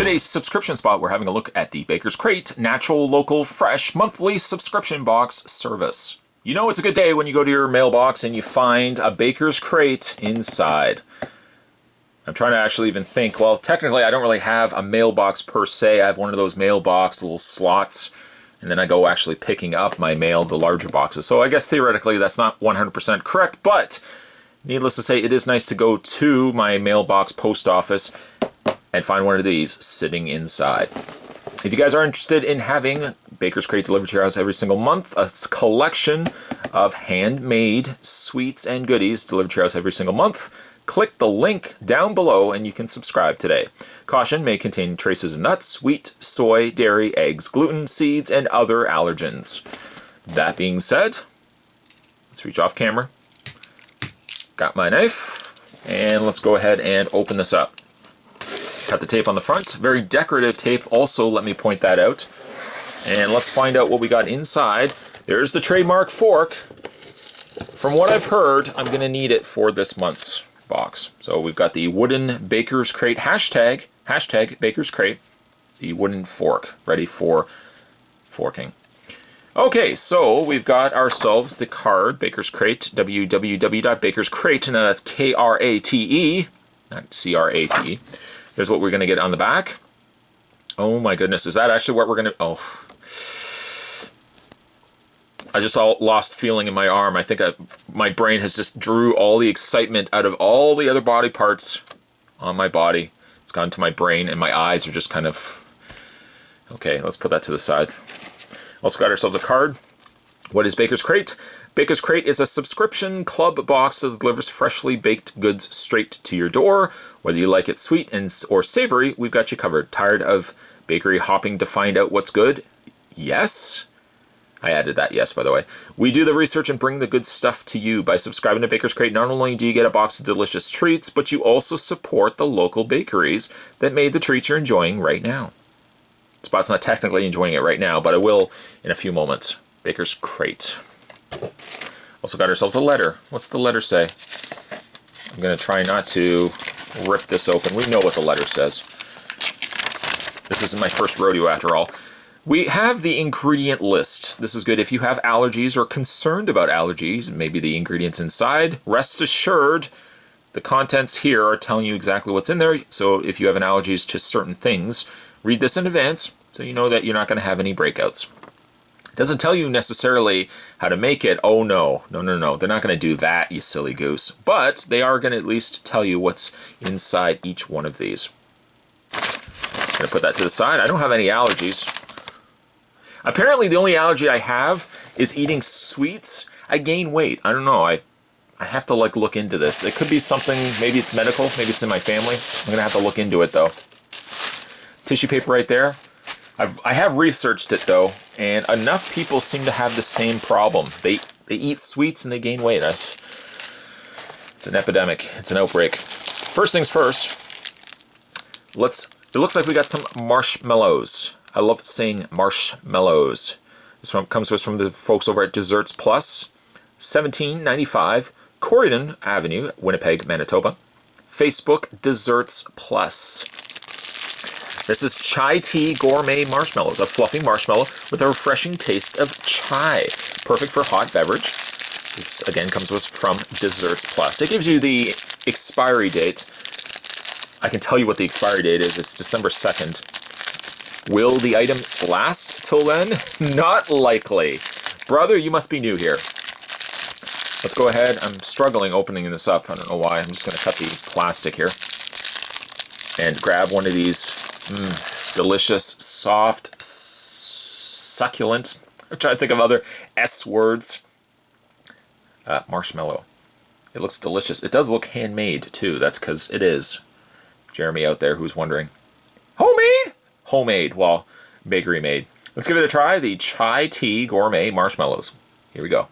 today's subscription spot, we're having a look at the Bakers Krate Natural, Local, Fresh monthly subscription box service. You know it's a good day when you go to your mailbox and you find a Bakers Krate inside. I'm trying to actually even think, well, technically I don't really have a mailbox per se. I have one of those mailbox little slots, and then I go actually picking up my mail, the larger boxes. So I guess theoretically that's not 100% correct, but needless to say, it is nice to go to my mailbox post office and find one of these sitting inside. If you guys are interested in having Bakers Krate delivered to your house every single month, a collection of handmade sweets and goodies delivered to your house every single month, click the link down below and you can subscribe today. Caution, may contain traces of nuts, wheat, soy, dairy, eggs, gluten, seeds, and other allergens. That being said, let's reach off camera. Got my knife, and let's go ahead and open this up. Cut the tape on the front. Very decorative tape also, let me point that out. And let's find out what we got inside. There's the trademark fork. From what I've heard, I'm going to need it for this month's box. So we've got the wooden Bakers Krate hashtag Bakers Krate, the wooden fork, ready for forking. Okay, so we've got ourselves the card, Bakers Krate, www.bakerskrate, and that's K-R-A-T-E, not C-R-A-T-E. There's what we're going to get on the back. Oh my goodness, is that actually what we're going to... Oh. I just lost feeling in my arm. I think my brain has just drew all the excitement out of all the other body parts on my body. It's gone to my brain, and my eyes are just kind of... Okay, let's put that to the side. Also got ourselves a card. What is Bakers Krate? Bakers Krate is a subscription club box that delivers freshly baked goods straight to your door. Whether you like it sweet or savory, we've got you covered. Tired of bakery hopping to find out what's good? Yes. I added that yes, by the way. We do the research and bring the good stuff to you. By subscribing to Bakers Krate, not only do you get a box of delicious treats, but you also support the local bakeries that made the treats you're enjoying right now. Spot's not technically enjoying it right now, but I will in a few moments. Bakers Krate. Also got ourselves a letter. What's the letter say? I'm going to try not to rip this open. We know what the letter says. This isn't my first rodeo after all. We have the ingredient list. This is good if you have allergies or concerned about allergies, maybe the ingredients inside. Rest assured, the contents here are telling you exactly what's in there. So if you have allergies to certain things, read this in advance so you know that you're not going to have any breakouts. It doesn't tell you necessarily how to make it. Oh no. They're not going to do that, you silly goose. But they are going to at least tell you what's inside each one of these. I'm going to put that to the side. I don't have any allergies. Apparently the only allergy I have is eating sweets. I gain weight. I don't know. I have to look into this. It could be something, maybe it's medical, maybe it's in my family. I'm going to have to look into it though. Tissue paper right there. I have researched it though, and enough people seem to have the same problem. They eat sweets and they gain weight. It's an epidemic. It's an outbreak. First things first, it looks like we got some marshmallows. I love saying marshmallows. This one comes to us from the folks over at Desserts Plus, 1795 Corydon Avenue, Winnipeg, Manitoba. Facebook Desserts Plus. This is chai tea gourmet marshmallows, a fluffy marshmallow with a refreshing taste of chai. Perfect for hot beverage. This again comes to us from Desserts Plus. It gives you the expiry date. I can tell you what the expiry date is. It's December 2nd. Will the item last till then? Not likely. Brother, you must be new here. Let's go ahead. I'm struggling opening this up. I don't know why. I'm just going to cut the plastic here and grab one of these delicious, soft, succulent. I'm trying to think of other S words. Marshmallow. It looks delicious. It does look handmade too. That's because it is. Jeremy out there who's wondering. Homemade? Homemade, well, bakery made. Let's give it a try. The chai tea gourmet marshmallows. Here we go.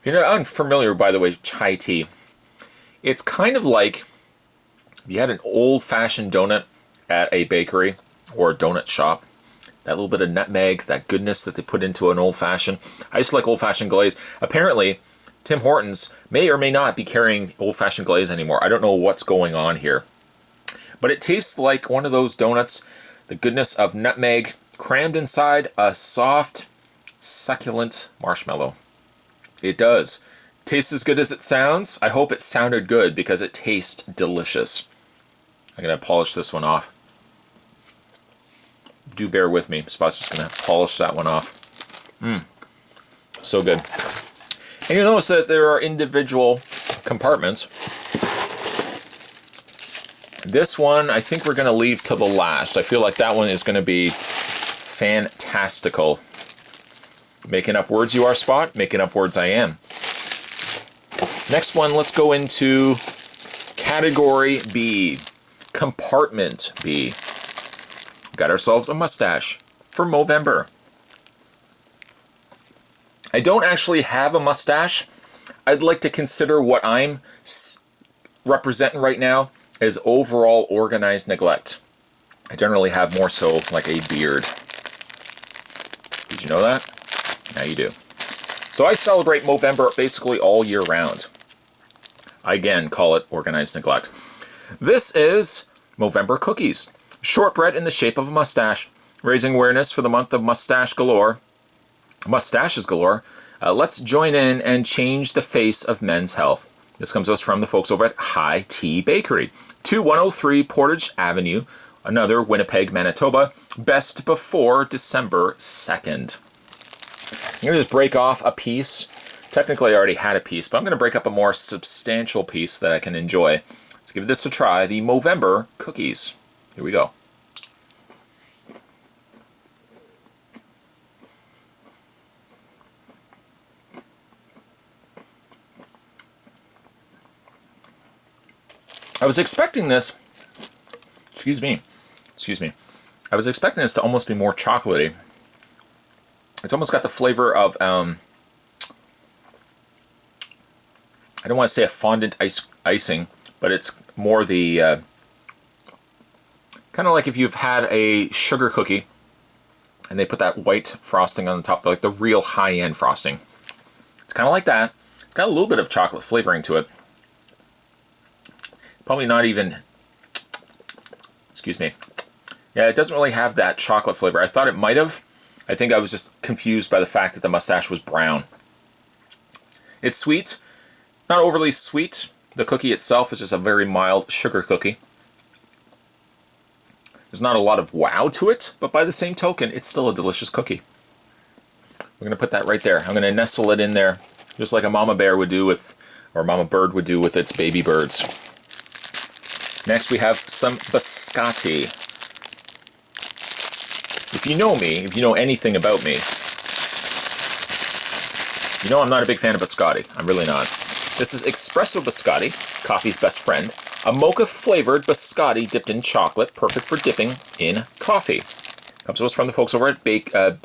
If you're unfamiliar, by the way, chai tea, it's kind of like if you had an old-fashioned donut at a bakery or a donut shop, that little bit of nutmeg, that goodness that they put into an old-fashioned. I just like old-fashioned glaze. Apparently, Tim Hortons may or may not be carrying old-fashioned glaze anymore. I don't know what's going on here. But it tastes like one of those donuts, the goodness of nutmeg crammed inside a soft, succulent marshmallow. It does. Tastes as good as it sounds. I hope it sounded good because it tastes delicious. I'm going to polish this one off. Do bear with me. Spot's just going to polish that one off. So good. And you'll notice that there are individual compartments. This one, I think we're going to leave to the last. I feel like that one is going to be fantastical. Making up words you are, Spot. Making up words I am. Next one, let's go into category B. Compartment B. Got ourselves a mustache for Movember. I don't actually have a mustache. I'd like to consider what I'm representing right now as overall organized neglect. I generally have more so like a beard. Did you know that? Now you do. So I celebrate Movember basically all year round. I again call it organized neglect. This is Movember cookies. Shortbread in the shape of a mustache, raising awareness for the month of mustaches galore. Let's join in and change the face of men's health. This comes to us from the folks over at High Tea Bakery, 2103 Portage Avenue, another Winnipeg, Manitoba, best before December 2nd. I'm going to just break off a piece. Technically, I already had a piece, but I'm going to break up a more substantial piece that I can enjoy. Let's give this a try, the Movember cookies. Here we go. I was expecting this, excuse me, I was expecting this to almost be more chocolatey. It's almost got the flavor of, I don't want to say a fondant icing, but it's more the, kind of like if you've had a sugar cookie and they put that white frosting on the top, like the real high-end frosting. It's kind of like that. It's got a little bit of chocolate flavoring to it. Probably not even, excuse me. Yeah, it doesn't really have that chocolate flavor. I thought it might have. I think I was just confused by the fact that the mustache was brown. It's sweet, not overly sweet. The cookie itself is just a very mild sugar cookie. There's not a lot of wow to it, but by the same token, it's still a delicious cookie. We're going to put that right there. I'm going to nestle it in there, just like a mama bear would do with, or mama bird would do with its baby birds. Next, we have some biscotti. If you know me, if you know anything about me, you know I'm not a big fan of biscotti. I'm really not. This is espresso biscotti, coffee's best friend. A mocha-flavored biscotti dipped in chocolate, perfect for dipping in coffee. Comes to us from the folks over at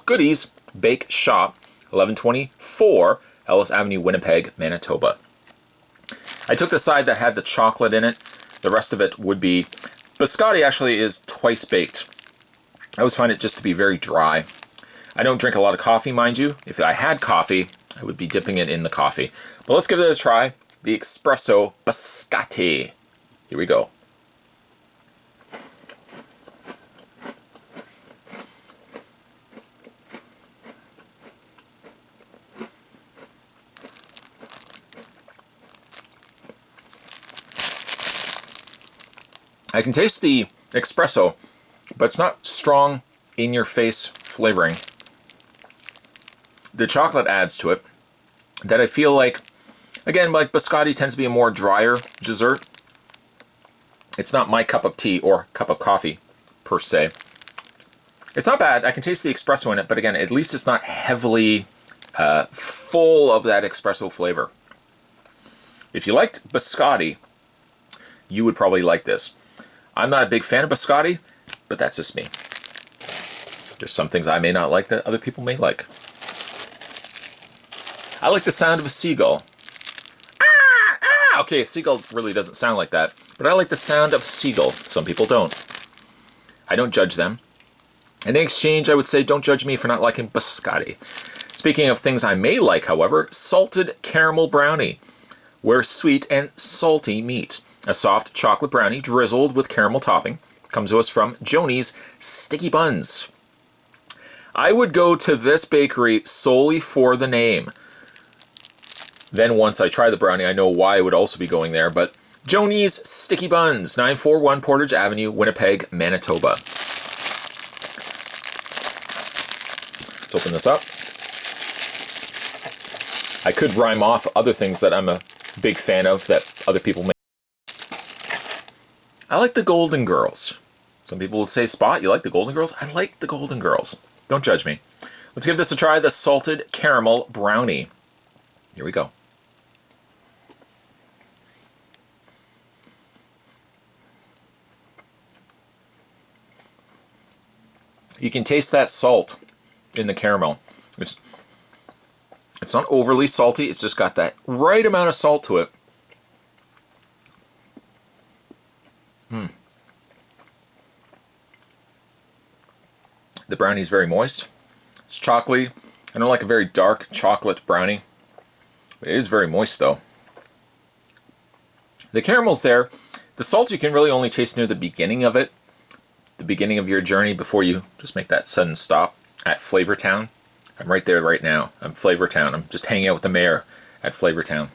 Goodies Bake Shop, 1124 Ellis Avenue, Winnipeg, Manitoba. I took the side that had the chocolate in it. The rest of it would be... Biscotti actually is twice baked. I always find it just to be very dry. I don't drink a lot of coffee, mind you. If I had coffee, I would be dipping it in the coffee. But let's give it a try. The espresso biscotti. Here we go. I can taste the espresso, but it's not strong in-your-face flavoring. The chocolate adds to it. That I feel like, again, like biscotti tends to be a more drier dessert. It's not my cup of tea or cup of coffee, per se. It's not bad. I can taste the espresso in it, but again, at least it's not heavily full of that espresso flavor. If you liked biscotti, you would probably like this. I'm not a big fan of biscotti, but that's just me. There's some things I may not like that other people may like. I like the sound of a seagull. Ah, ah! Okay, a seagull really doesn't sound like that, but I like the sound of a seagull. Some people don't. I don't judge them. And in exchange, I would say don't judge me for not liking biscotti. Speaking of things I may like, however, salted caramel brownie, where sweet and salty meet. A soft chocolate brownie drizzled with caramel topping comes to us from Joni's Sticky Buns. I would go to this bakery solely for the name. Then once I try the brownie, I know why I would also be going there, but Joni's Sticky Buns, 941 Portage Avenue, Winnipeg, Manitoba. Let's open this up. I could rhyme off other things that I'm a big fan of that other people make. I like the Golden Girls. Some people would say, Spot, you like the Golden Girls? I like the Golden Girls. Don't judge me. Let's give this a try, the salted caramel brownie. Here we go. You can taste that salt in the caramel. It's not overly salty, it's just got that right amount of salt to it. The brownie is very moist. It's chocolatey. I don't like a very dark chocolate brownie. It is very moist though. The caramel's there. The salt you can really only taste near the beginning of it. The beginning of your journey before you just make that sudden stop at Flavortown. I'm right there right now. I'm Flavortown. I'm just hanging out with the mayor at Flavortown.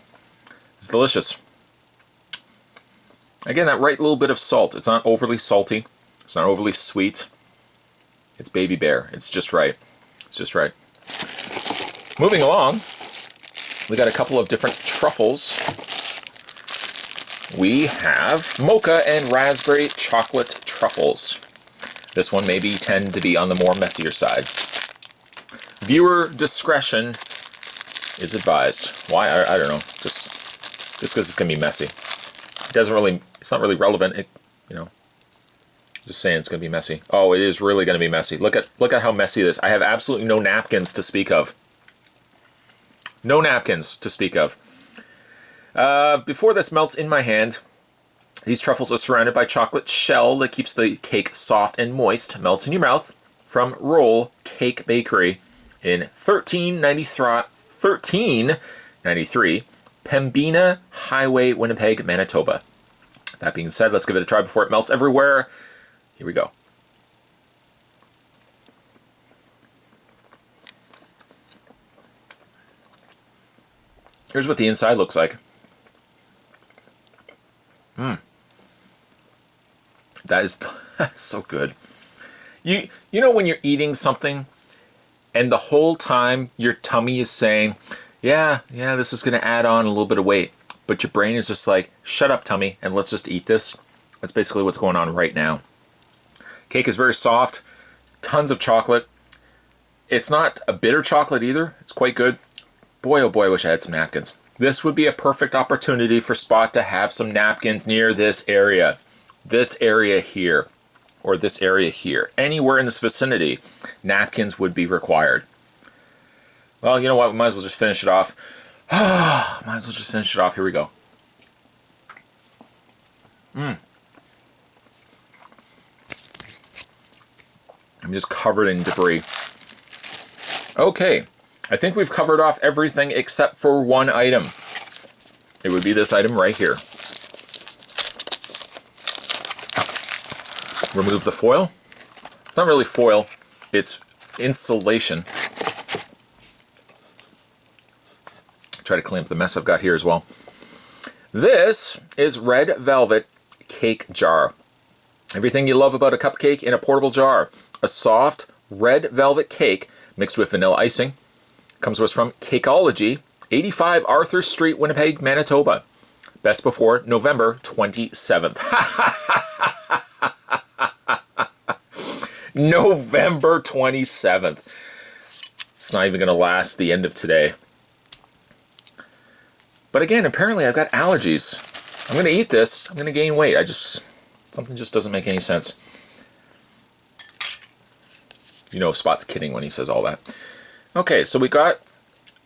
It's delicious. Again, that right little bit of salt. It's not overly salty. It's not overly sweet. It's Baby Bear. It's just right. It's just right. Moving along, we got a couple of different truffles. We have mocha and raspberry chocolate truffles. This one maybe tend to be on the more messier side. Viewer discretion is advised. Why? I don't know. Just because it's gonna be messy. It's not really relevant. Just saying it's gonna be messy. Oh, it is really gonna be messy. Look at how messy it is. I have absolutely no napkins to speak of. No napkins to speak of. Before this melts in my hand, these truffles are surrounded by chocolate shell that keeps the cake soft and moist. Melts in your mouth from Roll Cake Bakery in 1393 Pembina Highway, Winnipeg, Manitoba. That being said, let's give it a try before it melts everywhere. Here we go. Here's what the inside looks like. That is so good. You know when you're eating something and the whole time your tummy is saying, yeah, this is going to add on a little bit of weight. But your brain is just like, shut up, tummy, and let's just eat this. That's basically what's going on right now. Cake is very soft, tons of chocolate. It's not a bitter chocolate either. It's quite good. Boy, oh boy, I wish I had some napkins. This would be a perfect opportunity for Spot to have some napkins near this area. This area here, or this area here. Anywhere in this vicinity, napkins would be required. Well, you know what? We might as well just finish it off. Might as well just finish it off. Here we go. I'm just covered in debris. Okay, I think we've covered off everything except for one item. It would be this item right here. Remove the foil. It's not really foil, it's insulation. Try to clean up the mess I've got here as well. This is red velvet cake jar. Everything you love about a cupcake in a portable jar. A soft red velvet cake mixed with vanilla icing. Comes to us from Cakeology, 85 Arthur Street, Winnipeg, Manitoba. Best before November 27th. November 27th. It's not even going to last the end of today. But again, apparently I've got allergies. I'm going to eat this. I'm going to gain weight. Something just doesn't make any sense. You know Spot's kidding when he says all that. Okay, so we got,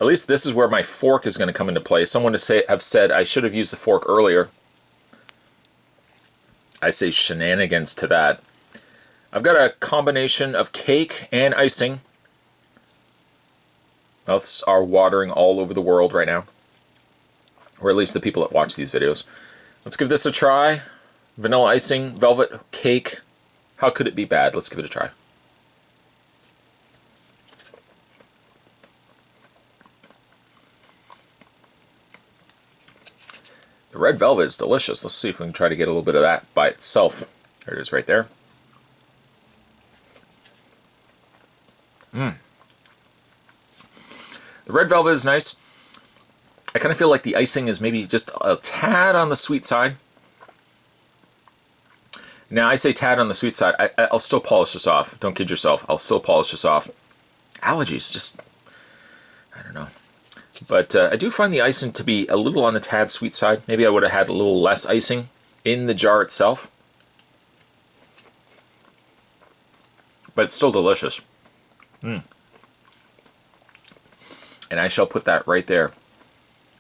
at least this is where my fork is going to come into play. Someone have said I should have used the fork earlier. I say shenanigans to that. I've got a combination of cake and icing. Mouths are watering all over the world right now. Or at least the people that watch these videos. Let's give this a try. Vanilla icing, velvet cake. How could it be bad? Let's give it a try. The red velvet is delicious. Let's see if we can try to get a little bit of that by itself. There it is right there. The red velvet is nice. I kind of feel like the icing is maybe just a tad on the sweet side. Now, I say tad on the sweet side. I'll still polish this off. Don't kid yourself. I'll still polish this off. Allergies, just, I don't know. But I do find the icing to be a little on the tad sweet side. Maybe I would have had a little less icing in the jar itself. But it's still delicious. And I shall put that right there.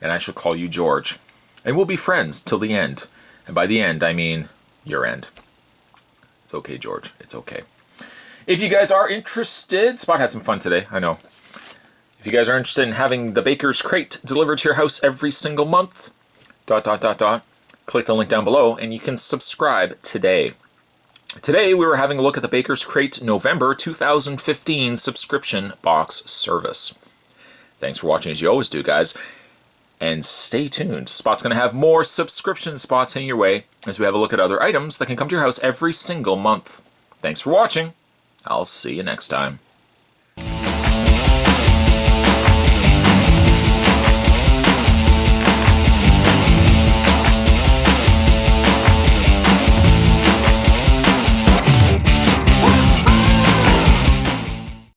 And I shall call you George. And we'll be friends till the end. And by the end, I mean your end. It's okay, George. It's okay. If you guys are interested, Spot had some fun today, I know. If you guys are interested in having the Bakers Krate delivered to your house every single month, ... click the link down below and you can subscribe today. Today we were having a look at the Bakers Krate November 2015 subscription box service. Thanks for watching as you always do, guys. And stay tuned. Spot's going to have more subscription spots heading your way as we have a look at other items that can come to your house every single month. Thanks for watching. I'll see you next time.